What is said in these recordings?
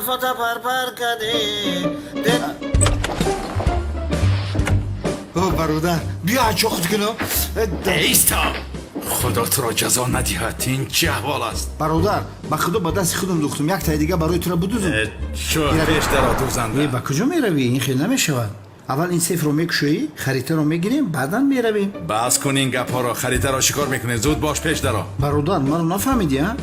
فتا پر کردی او برادر بیا چخت کنم ایستا خدا تو را جزا ندهد این چه احوال است برادر با خدا با دست خودم دوختم یک تای دیگه برای تو را بدوزم شو پیش در دوزنده با کجا میروی این خیلی نمیشود اول این سیف رو میکشویی خریطه رو میگیریم بعدا میرویم بس کن این گپا را خریطه را شکار میکنه زود باش پیش درا برادر من رو نفهمیدی ها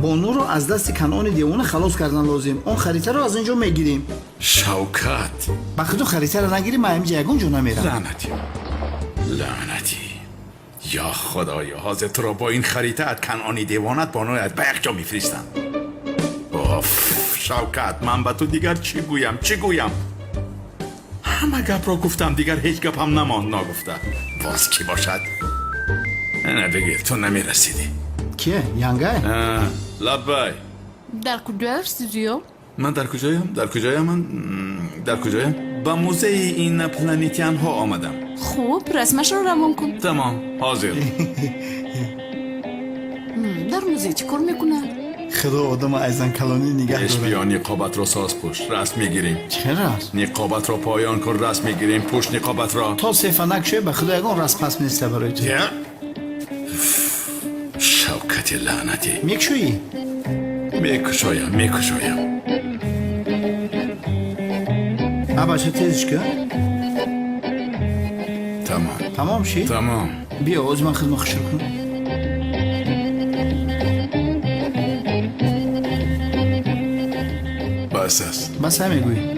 بانو رو از دست کنعان دیوانه خلاص کردن لازم اون خریطه رو از اینجا میگیریم شوکت با خدا خریطه رو نگیریم من اینجا یگونجا نمیرم لعنتی یا خدایا حاضر تو را با این خریطه کنعانی دیوانت بانویت به یک جا میفرستم شوکت من به تو دیگر چی گویم همه گپ را گفتم دیگر هیچ گپ هم نگفته باز کی باشد نه بگیر تو نمیرسیدی کیه ینگای لبای در کجا استودیو؟ من در کجایم با موزه این پلانیتیان ها آمدم خوب رسمش رو روان کن تمام حاضر در موزه چی کار میکنه؟ خدا آدم ایزن کلانی نگه اش داره بیا نقابت را ساز پشت رسم میگیریم چرا؟ نقابت را پایان کن رسم میگیریم پشت نقابت را تا سیفه نکشه به خدا یگان رسم پس نیسته برای تو شوکت لعنتی میکشویی؟ میکشایم بچه تیزش که؟ تمام شی؟ تمام بیا از من خدمت خشر کن بس است بس همه گوی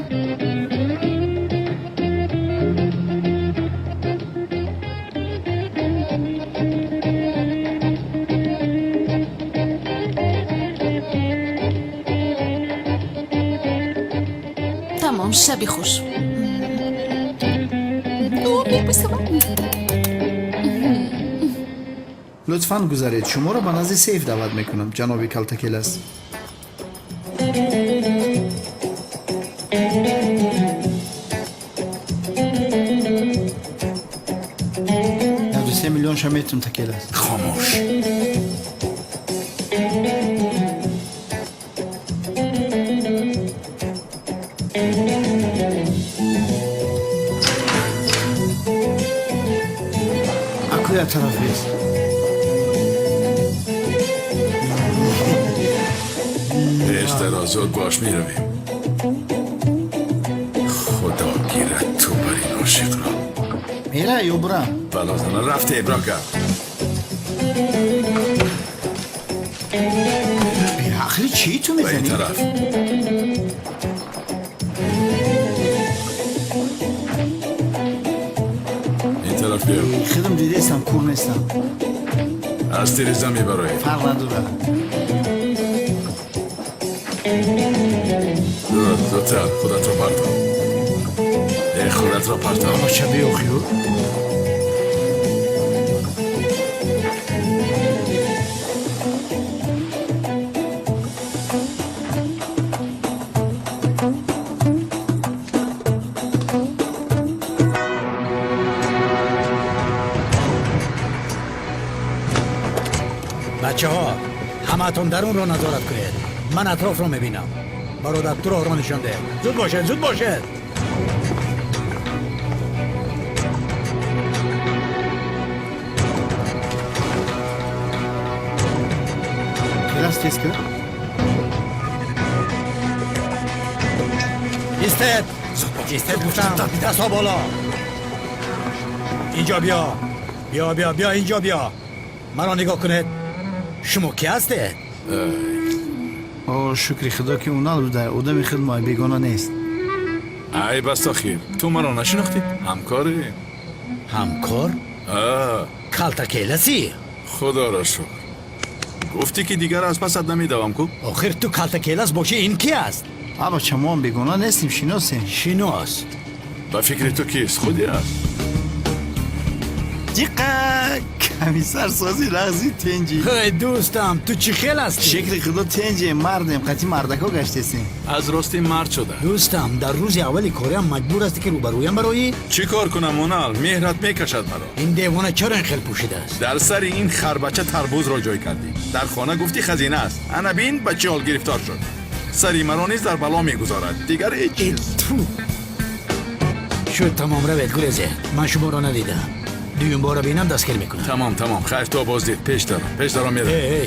تمام شبی خوش لطفاً گذارید شما رو به نزد سیف دعوت میکنم جناب کلتکلس یادو 3 میلیون شمیتون تکلس خاموش اکوی طرف بیست پیش در زود باش میرویم خدا گیرد تو بر این عاشق را میره یا برم بلازنه رفته ابراکر عقلی چی تو به این میزنی؟ طرف این طرف بیا خودم دیده استم کور نیستم از تیریزم میبرایی فرق نداره زودتر خودت را پرتاب خودت را پرتاب با چه بیو خیو؟ بچه ها همتون درون رو نظارت کنید من اطراف رو میبینم برادر تو راه رو نشان ده زود باشد کلاس تیز که؟ ایستد گفتم دست ها بالا اینجا بیا اینجا بیا مرا نگاه کنید شما کی هستید؟ شکری خدا که اونا بوده آدم خدمت بیگانه نیست ای بس آخیر تو مرا نشناختی؟ همکاری؟ همکار؟ کلتکلسی؟ خدا را شکر گفتی که دیگر از پست نمیدوام کو؟ آخر تو کلتکلس باشی این کی است؟ بابا چما هم بیگانه نیستیم شناسیم شناس با فکر تو کیست؟ خودی است دقیقا کمیسر سازی رغزی تنجی دوستم تو چی خیل هستی؟ شکل خدا تنجی مردم قطعی مردکا گشتیستیم از راستی مرد شده دوستم در روز اولی کاریم مجبور هستی که روبرویم برایی؟ چی کار کنم مونال؟ مهرت میکشد مرا این دیوانه چرا این خیل پوشیده است؟ در سر این خربچه تربوز را جای کردی در خانه گفتی خزینه است انا بین بچه حال گرفتار شد سری مرا نیز در بلا میگذارد دیگر هیچ ای تو شد تمام روید گریزه. من شما را ندیدم. دویم بار بینم دستگیر میکنم. تمام خیر تو بازدید پیش دارم میرم ای